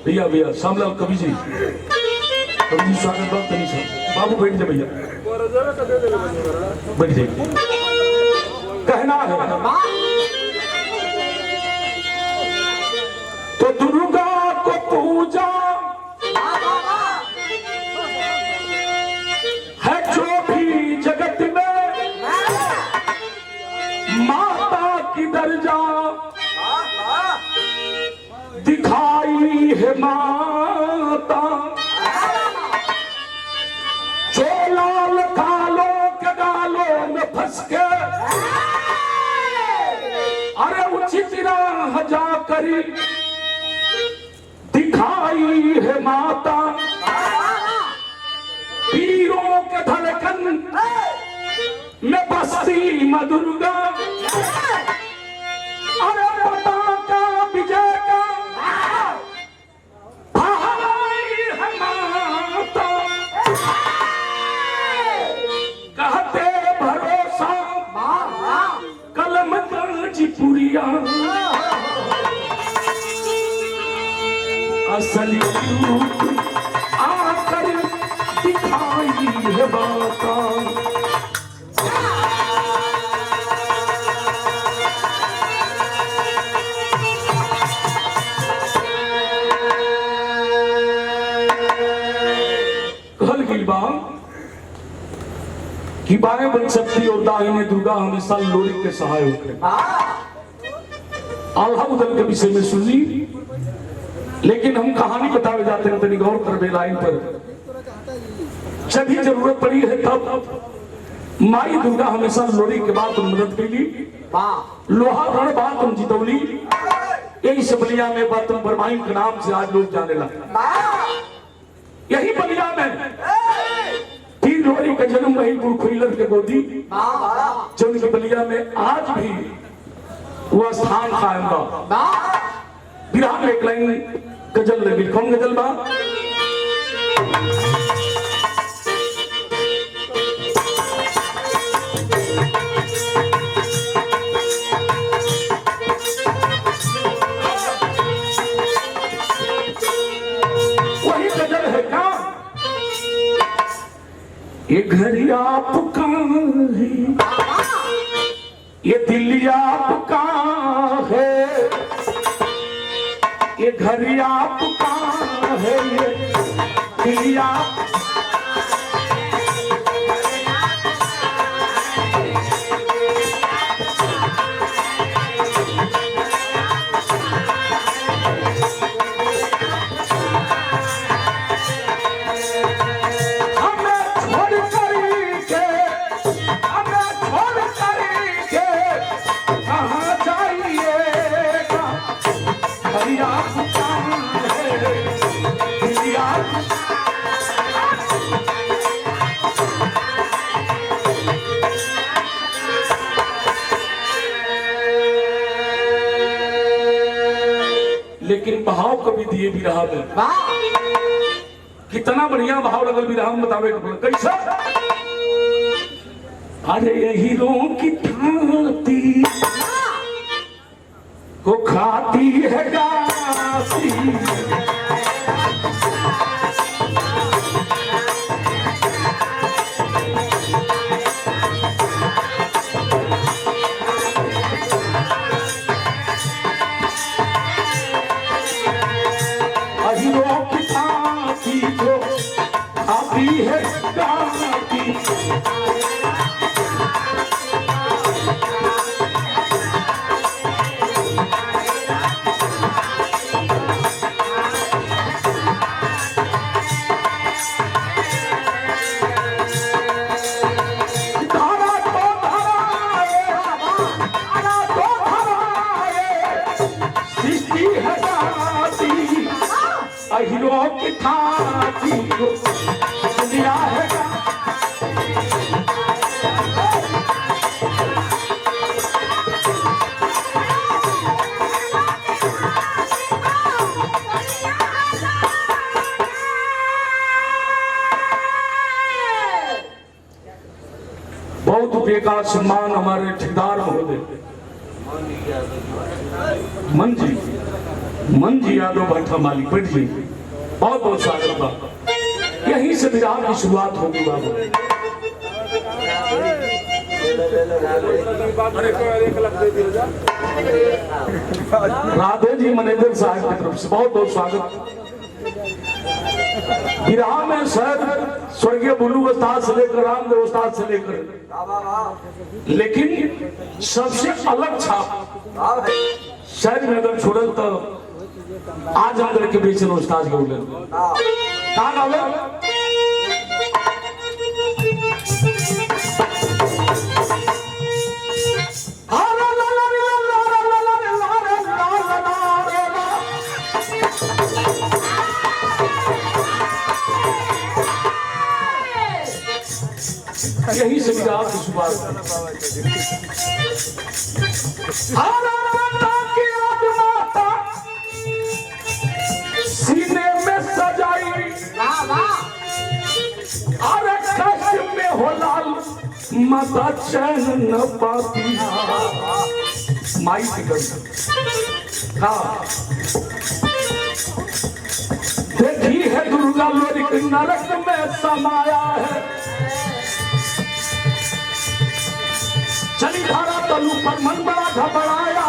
भैया भैया श्यामलाल कवि जी स्वागत बात नहीं सर बाबू बैठ जाए भैया बैठ जाइए। कहना है तो दुर्गा को पूजा है जो भी जगत में माता की दर्जा दिखाई है माता जो लाल कालों के गालों में फंस के अरे उचित राह जा करी दिखाई है माता पीरों के धड़कन में बसती मां दुर्गा अरे पताका विजय का भाई है माता कहते भरोसा कलम गाजीपुरिया असली रूप आकर दिखाई है माता। कहल गई बात कि बाएं बन शक्ति और दाहिने दुर्गा हमेशा लोरी के सहायक है। आल्हा उदल के विषय में सुनी लेकिन हम कहानी बतावे जाते हैं तनी गौर कर लाइन पर जब भी जरूरत पड़ी है तब माई दुर्गा हमेशा लोरी के बाद मदद कैली लोहा रण बात हम जितौली यही से बलिया में बात बरमाइन के नाम से आज लोग जाने लगे। यही बलिया में तीन लोरी का जन्म वही बुरखुइलर के गोदी जो उनके बलिया में आज भी वह स्थान कायम बा। विराम एक लाइन गजल लगी कौन गजल बा वही गजल है क्या ये घर आपका है ये दिल आपका है ये घर आपका है ये दिल आप लेकिन भाव कभी दिए भी रहा में कितना बढ़िया भाव लगल भी रहा बतावे कैसा अरे ये हीरो की ठाती को खाती है गाती है गाती हीरो की ठाती दिया है बहुत बेकार सम्मान हमारे ठेकेदार महोदय मन जी मन जी यादव भट्टा माली बैठ जी, बहुत बहुत स्वागत बा। यहीं से विराम की शुरुआत होगी बाबू। राधे जी मैनेजर साहब की तरफ से बहुत बहुत स्वागत। विराह में सर स्वर्गीय बुल्लू उस्ताद से लेकर रामदेव उस्ताद से लेकर, लेकिन सबसे अलग छाप शहर में अगर छोड़ल तो आज हम के बीच में उस्ताद के बोले कहा गावे यही से भी आपकी शुरुआत सीने में सजाई अरे कष्ट में हो लाल माता चैन न पाती माई देखी है दुर्गा लोरिक नरक में समाया है। चली धारा तलू पर मन बड़ा घबराया,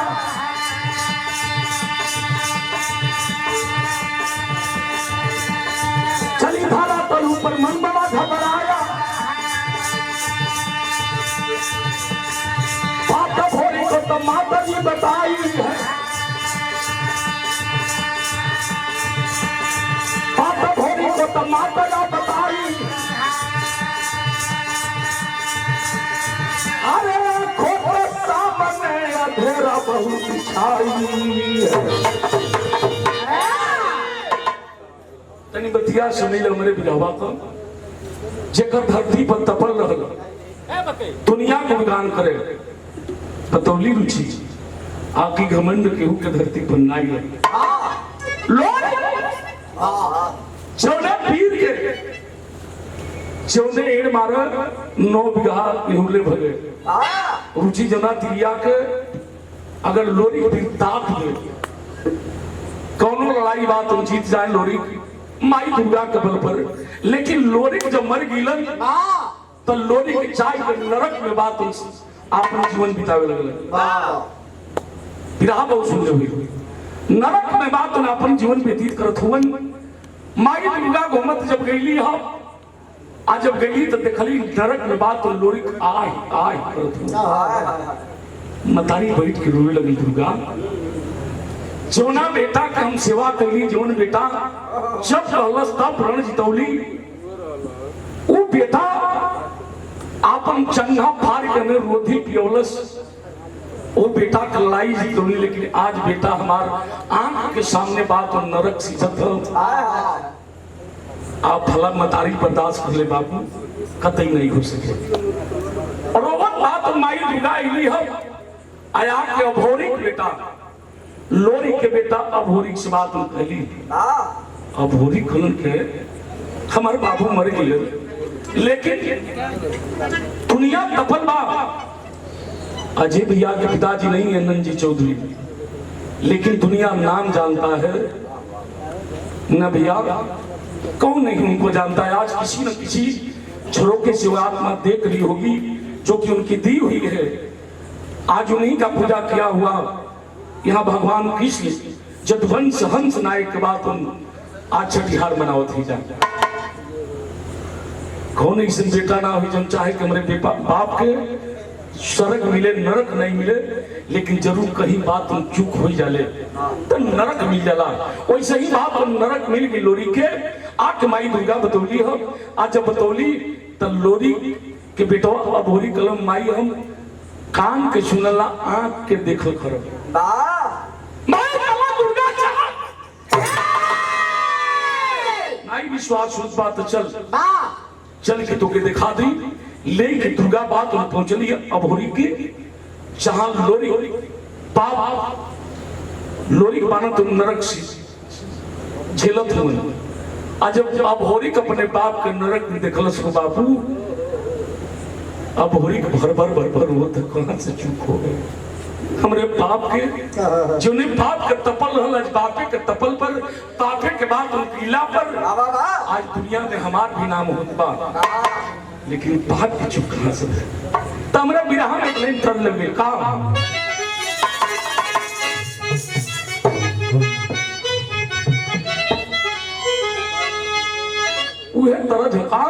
चली धारा तलू पर मन बड़ा घबराया। माता भोरी को तो माता जी बताई है, माता भोरी को तो माता जी बताई। अरे अंधेरा बहुत छाई है। तनी बतिया सुनी लो मेरे बिरहवा को, जेकर धरती पर तपल रहल दुनिया को गान करे पतौली रुचि आकी घमंड केहू के धरती पर नाई लगे। चौने पीर के चौने एड़ मारा 9 बीघा गेहूं भगे रुचि जना तिरिया के अगर लोरी भी ताक ले कौनो लड़ाई बात हम जीत जाए लोरी माई दुर्गा के बल पर। लेकिन लोरी जब मर गिलन तो लोरी के चाय के नरक में बात अपना जीवन बितावे लगल। विरह बहुत सुंदर हुई नरक में बात अपन जीवन व्यतीत करत हुवन। माई दुर्गा घूमत जब गईली हम आज जब गई तो देखली नरक में बात लोरी आय आय करत मतारी बैठ के रोने लगी। दुर्गा जोना बेटा का हम सेवा करी, जोन बेटा जब कहलस तब रण जितौली, वो बेटा आपन चंगा फाड़ के में रोधी पियोलस, वो बेटा का लड़ाई जितौली। लेकिन आज बेटा हमार आंख के सामने बात और नरक सीखत आप भला मतारी बर्दाश्त कर ले बाबू, कतई नहीं हो सके। और वो बात माई दुर्गा इली हम आया के अभोरी बेटा लोरी के बेटा अभोरी से बात हम कहली। अभोरी खलन के हमार बाबू मर गए, लेकिन दुनिया तपल बा। अजय भैया के पिताजी नहीं है नंजी चौधरी, लेकिन दुनिया नाम जानता है न भैया कौन नहीं उनको जानता है। आज किसी न किसी झरोके से आत्मा देख रही होगी जो कि उनकी दी हुई है। आज उन्हीं का पूजा किया हुआ यहाँ भगवान कृष्ण जदवंश हंस नायक के बाद आज छठिहार मनाओ थी जा। कौन ऐसे बेटा ना हुई जब चाहे कि हमारे बाप के स्वर्ग मिले नरक नहीं मिले, लेकिन जरूर कहीं बात चूक हो जाले तो नरक मिल जाला। वैसे ही बात नरक मिल गई लोरी के। आके माई दुर्गा बतौली हो, आज जब बतौली तो लोरी के बेटो अभोरी कलम माई हम कान के सुनला आंख के देखल खरब माई विश्वास उस बात चल चल के तो के दिखा दी। लेकिन दुर्गा बात पहुंचली अभोरी की जहां लोरी बाप लोरी बाना तो नरक से झेलत हुए। आज जब अभोरी अपने बाप के नरक में देखलस को बाबू अभोरी भर भर भर भर वो कहां से चूक हो गए। हमरे बाप के जोने बाप के तपल रहल बापे के तपल पर तापे के बाद उन किला पर आज दुनिया में हमार भी नाम होत बा लेकिन बात की चुप कहां से तो हमरा बिरहा में एक लाइन कर लेबे का उहे तरह झका